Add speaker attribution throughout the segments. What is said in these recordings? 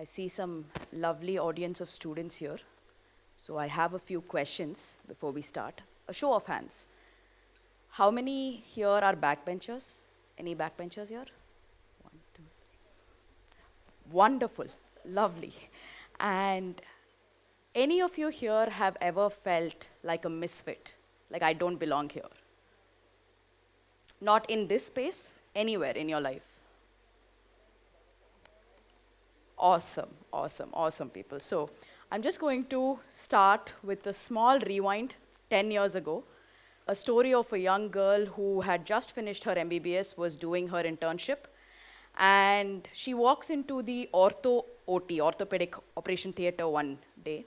Speaker 1: see some lovely audience of students here. So I have a few questions before we start. A show of hands. How many here are backbenchers? Any backbenchers here? 1, 2, 3. Wonderful, lovely. And any of you here have ever felt like a misfit, like I don't belong here? Not in this space, anywhere in your life. Awesome, awesome, awesome people. So I'm just going to start with a small rewind 10 years ago. A story of a young girl who had just finished her MBBS, was doing her internship, and she walks into the orthopedic operation theater one day,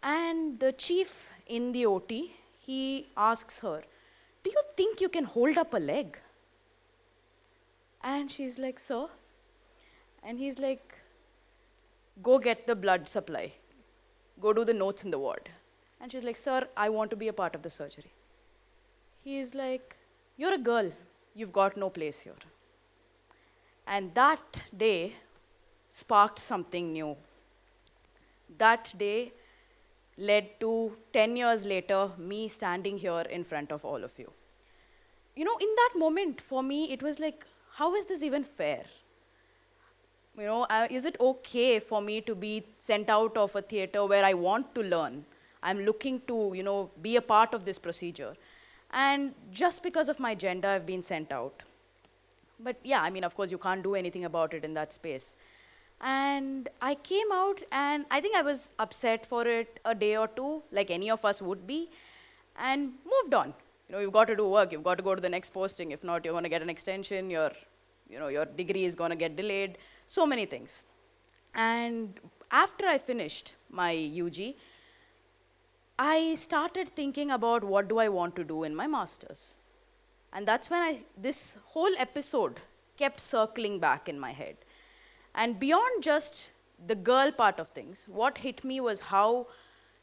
Speaker 1: and the chief in the OT, he asks her, "Do you think you can hold up a leg?" And she's like, "Sir?" And he's like, "Go get the blood supply. Go do the notes in the ward." And she's like, "Sir, I want to be a part of the surgery." He's like, "You're a girl. You've got no place here." And that day sparked something new. That day led to 10 years later, me standing here in front of all of you. You know, in that moment, for me, it was like, how is this even fair? You know, is it okay for me to be sent out of a theater where I want to learn? I'm looking to, be a part of this procedure. And just because of my gender, I've been sent out. But yeah, of course, you can't do anything about it in that space. And I came out, and I think I was upset for it a day or two, like any of us would be, and moved on. You've got to do work. You've got to go to the next posting. If not, you're going to get an extension. Your degree is going to get delayed. So many things. And after I finished my UG, I started thinking about what do I want to do in my master's. And that's when this whole episode kept circling back in my head. And beyond just the girl part of things, what hit me was how,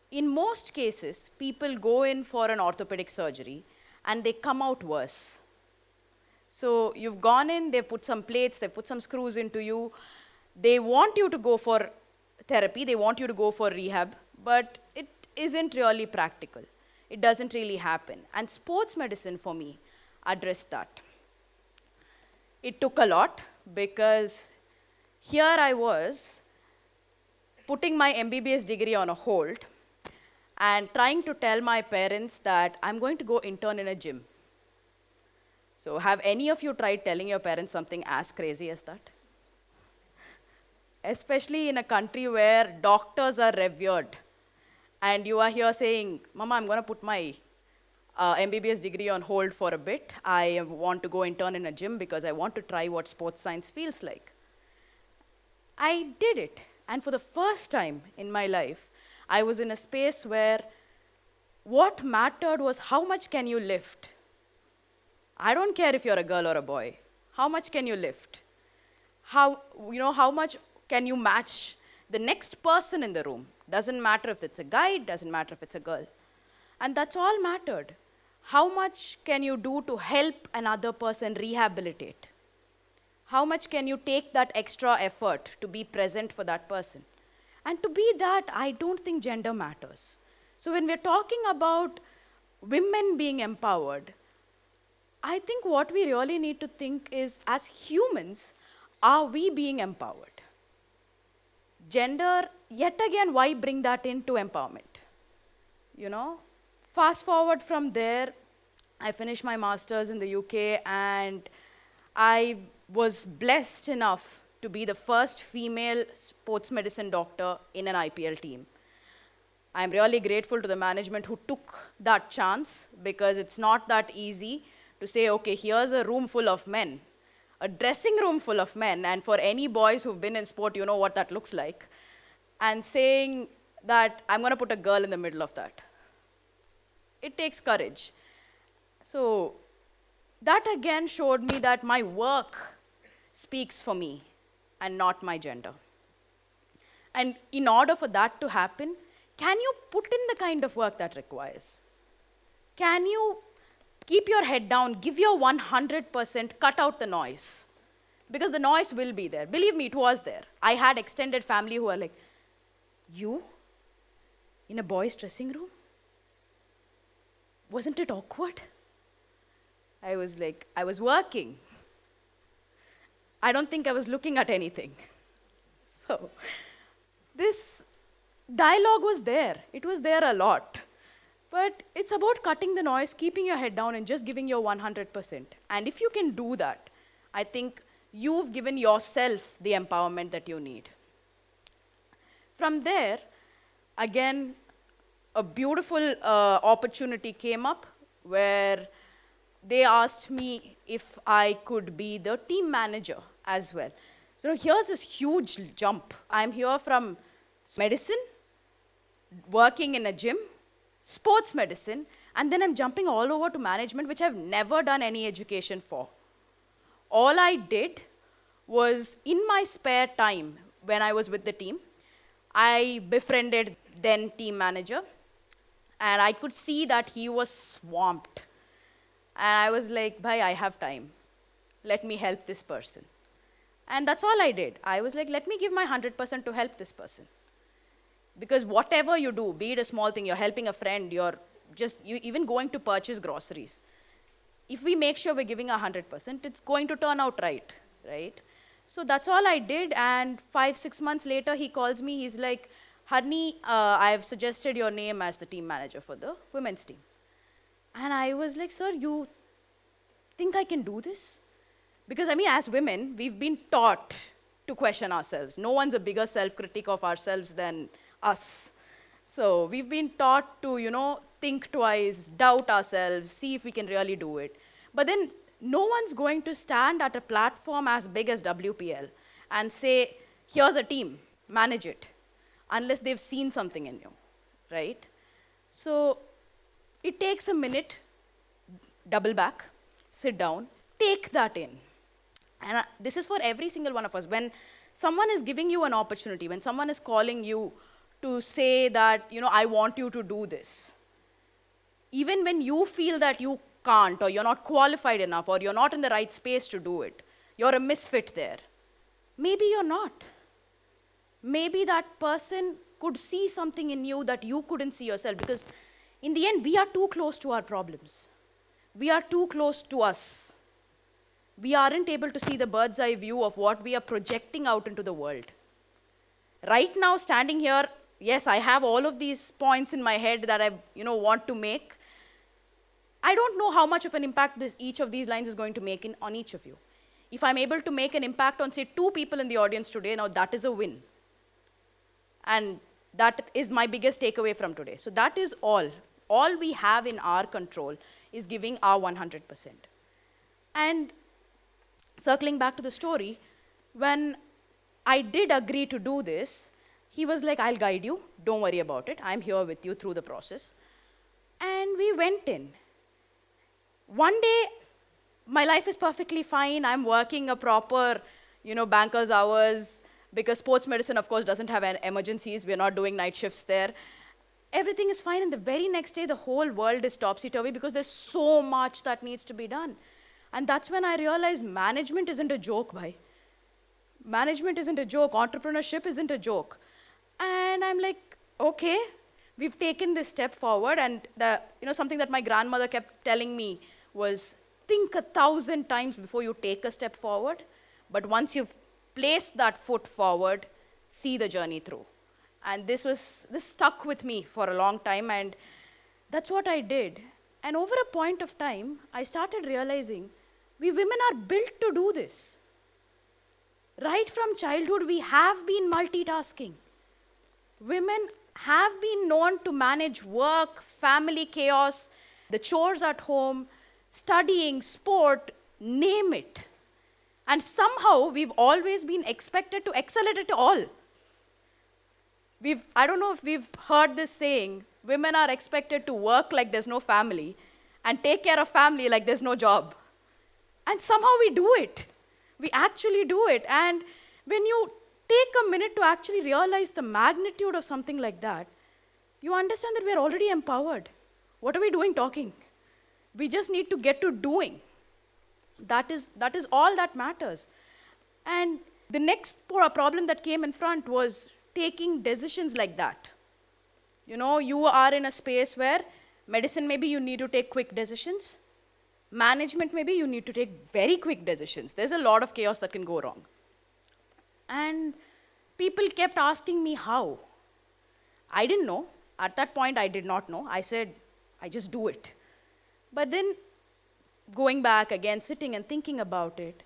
Speaker 1: in most cases, people go in for an orthopedic surgery and they come out worse. So you've gone in, they've put some plates, they've put some screws into you. They want you to go for therapy, they want you to go for rehab, but it isn't really practical. It doesn't really happen. And sports medicine, for me, addressed that. It took a lot, because here I was putting my MBBS degree on a hold and trying to tell my parents that I'm going to go intern in a gym. So have any of you tried telling your parents something as crazy as that? Especially in a country where doctors are revered. And you are here saying, "Mama, I'm going to put my MBBS degree on hold for a bit. I want to go intern in a gym because I want to try what sports science feels like." I did it. And for the first time in my life, I was in a space where what mattered was how much can you lift. I don't care if you're a girl or a boy. How much can you lift? How much can you match the next person in the room? Doesn't matter if it's a guy, doesn't matter if it's a girl. And that's all mattered. How much can you do to help another person rehabilitate? How much can you take that extra effort to be present for that person? And to be that, I don't think gender matters. So when we're talking about women being empowered, I think what we really need to think is, as humans, are we being empowered? Gender, yet again, why bring that into empowerment? Fast forward from there, I finished my master's in the UK, and I was blessed enough to be the first female sports medicine doctor in an IPL team. I'm really grateful to the management who took that chance, because it's not that easy to say, okay, here's a room full of men, a dressing room full of men, and for any boys who've been in sport, you know what that looks like, and saying that I'm going to put a girl in the middle of that. It takes courage. So that again showed me that my work speaks for me and not my gender. And in order for that to happen, can you put in the kind of work that requires? Can you keep your head down, give your 100%, cut out the noise? Because the noise will be there. Believe me, it was there. I had extended family who were like, you? In a boys' dressing room? Wasn't it awkward? I was like, I was working. I don't think I was looking at anything. So, this dialogue was there. It was there a lot. But it's about cutting the noise, keeping your head down, and just giving your 100%. And if you can do that, I think you've given yourself the empowerment that you need. From there, again, a beautiful opportunity came up where they asked me if I could be the team manager as well. So here's this huge jump. I'm here from medicine, working in a gym, sports medicine, and then I'm jumping all over to management, which I've never done any education for. All I did was, in my spare time when I was with the team, I befriended then team manager, and I could see that he was swamped. And I was like, bhai, I have time. Let me help this person. And that's all I did. I was like, let me give my 100% to help this person. Because whatever you do, be it a small thing, you're helping a friend, you even going to purchase groceries. If we make sure we're giving 100%, it's going to turn out right, right? So that's all I did, and 5-6 months later, he calls me, he's like, Harini, I've suggested your name as the team manager for the women's team. And I was like, sir, you think I can do this? Because, I mean, as women, we've been taught to question ourselves. No one's a bigger self-critic of ourselves than us. So we've been taught to, think twice, doubt ourselves, see if we can really do it. But then no one's going to stand at a platform as big as WPL and say, here's a team, manage it, unless they've seen something in you, right? So it takes a minute, double back, sit down, take that in. And this is for every single one of us. When someone is giving you an opportunity, when someone is calling you to say that, I want you to do this, even when you feel that you can't, or you're not qualified enough, or you're not in the right space to do it, you're a misfit there. Maybe you're not. Maybe that person could see something in you that you couldn't see yourself, because in the end, we are too close to our problems. We are too close to us. We aren't able to see the bird's eye view of what we are projecting out into the world. Right now, standing here, yes, I have all of these points in my head that I want to make. I don't know how much of an impact each of these lines is going to make on each of you. If I'm able to make an impact on, say, 2 people in the audience today, now that is a win. And that is my biggest takeaway from today. So that is all. All we have in our control is giving our 100%. And circling back to the story, when I did agree to do this, he was like, I'll guide you, don't worry about it, I'm here with you through the process. And we went in. One day, my life is perfectly fine, I'm working a proper, banker's hours, because sports medicine, of course, doesn't have emergencies, we're not doing night shifts there. Everything is fine, and the very next day, the whole world is topsy-turvy because there's so much that needs to be done. And that's when I realized management isn't a joke, bhai. Management isn't a joke, entrepreneurship isn't a joke. And I'm like, okay, we've taken this step forward, and something that my grandmother kept telling me was, think 1,000 times before you take a step forward, but once you've placed that foot forward, see the journey through. And this stuck with me for a long time, and that's what I did. And over a point of time, I started realizing we women are built to do this. Right from childhood, we have been multitasking. Women have been known to manage work, family chaos, the chores at home, studying, sport, name it. And somehow, we've always been expected to excel at it all. I don't know if we've heard this saying, women are expected to work like there's no family and take care of family like there's no job. And somehow we do it. We actually do it. And when you take a minute to actually realize the magnitude of something like that, you understand that we're already empowered. What are we doing talking? We just need to get to doing. That is all that matters. And the next problem that came in front was taking decisions like that. You are in a space where medicine, maybe you need to take quick decisions. Management, maybe you need to take very quick decisions. There's a lot of chaos that can go wrong. And people kept asking me how. I didn't know. At that point, I did not know. I said, I just do it. But then, going back again, sitting and thinking about it,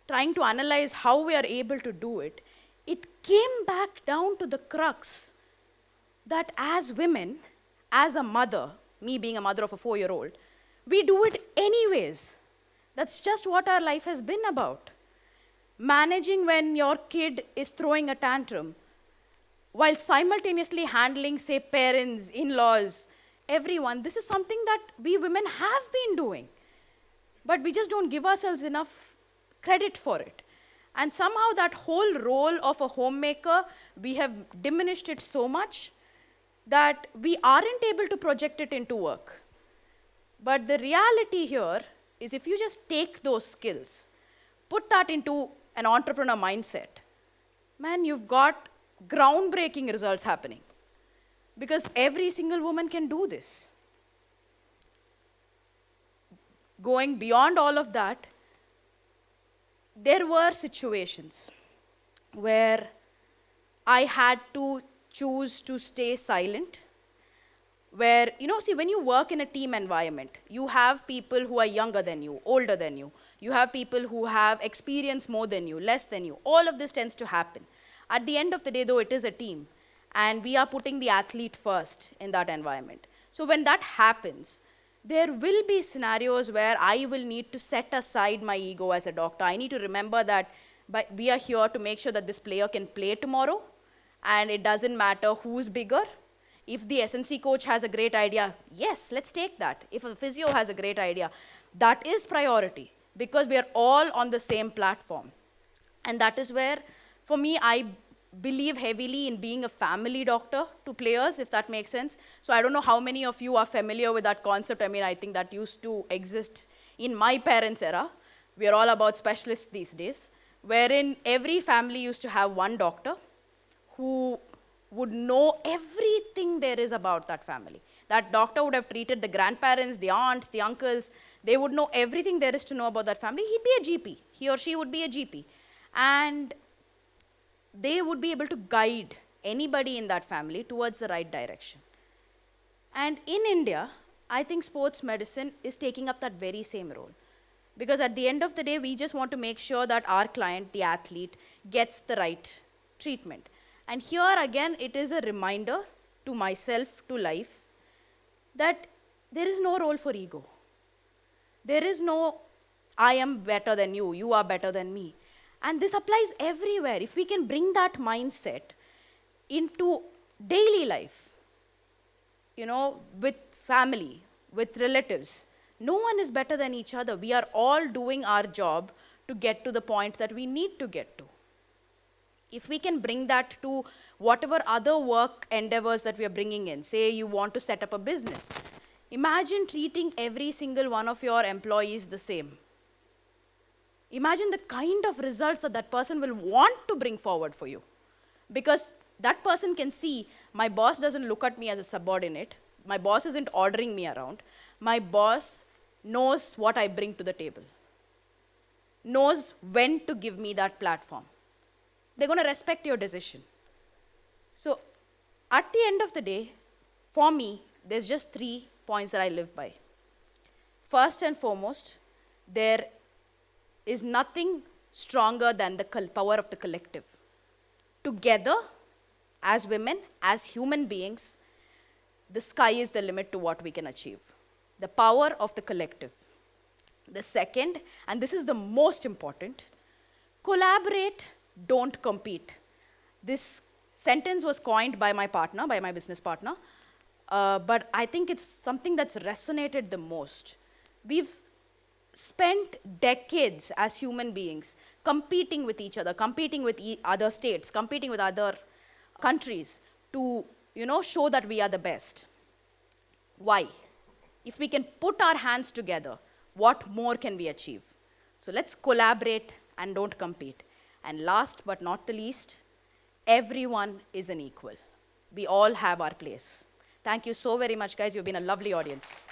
Speaker 1: trying to analyze how we are able to do it, it came back down to the crux that as women, as a mother, me being a mother of a 4-year-old, we do it anyways. That's just what our life has been about. Managing when your kid is throwing a tantrum, while simultaneously handling, say, parents, in-laws, everyone. This is something that we women have been doing. But we just don't give ourselves enough credit for it. And somehow that whole role of a homemaker, we have diminished it so much that we aren't able to project it into work. But the reality here is if you just take those skills, put that into an entrepreneur mindset, man, you've got groundbreaking results happening. Because every single woman can do this. Going beyond all of that, there were situations where I had to choose to stay silent. Where, see, when you work in a team environment, you have people who are younger than you, older than you. You have people who have experience more than you, less than you. All of this tends to happen. At the end of the day, though, it is a team. And we are putting the athlete first in that environment. So when that happens, there will be scenarios where I will need to set aside my ego as a doctor. I need to remember that we are here to make sure that this player can play tomorrow. And it doesn't matter who's bigger. If the S&C coach has a great idea, yes, let's take that. If a physio has a great idea, that is priority. Because we are all on the same platform. And that is where, for me, I believe heavily in being a family doctor to players, if that makes sense. So I don't know how many of you are familiar with that concept. I mean, I think that used to exist in my parents' era. We are all about specialists these days, wherein every family used to have one doctor who would know everything there is about that family. That doctor would have treated the grandparents, the aunts, the uncles. They would know everything there is to know about that family. He'd be a GP. He or she would be a GP. And they would be able to guide anybody in that family towards the right direction. And in India, I think sports medicine is taking up that very same role. Because at the end of the day, we just want to make sure that our client, the athlete, gets the right treatment. And here again, it is a reminder to myself, to life, that there is no role for ego. There is no, I am better than you, you are better than me. And this applies everywhere. If we can bring that mindset into daily life, with family, with relatives, no one is better than each other. We are all doing our job to get to the point that we need to get to. If we can bring that to whatever other work endeavors that we are bringing in, say you want to set up a business, imagine treating every single one of your employees the same. Imagine the kind of results that person will want to bring forward for you. Because that person can see, my boss doesn't look at me as a subordinate. My boss isn't ordering me around. My boss knows what I bring to the table. Knows when to give me that platform. They're going to respect your decision. So, at the end of the day, for me, there's just 3 points that I live by. First and foremost, there is nothing stronger than the power of the collective. Together, as women, as human beings, the sky is the limit to what we can achieve. The power of the collective. The second, and this is the most important, collaborate, don't compete. This sentence was coined by my partner, by my business partner, but I think it's something that's resonated the most. We've spent decades as human beings competing with each other, competing with other states, competing with other countries to, show that we are the best. Why? If we can put our hands together, what more can we achieve? So let's collaborate and don't compete. And last but not the least, everyone is an equal. We all have our place. Thank you so very much, guys. You've been a lovely audience.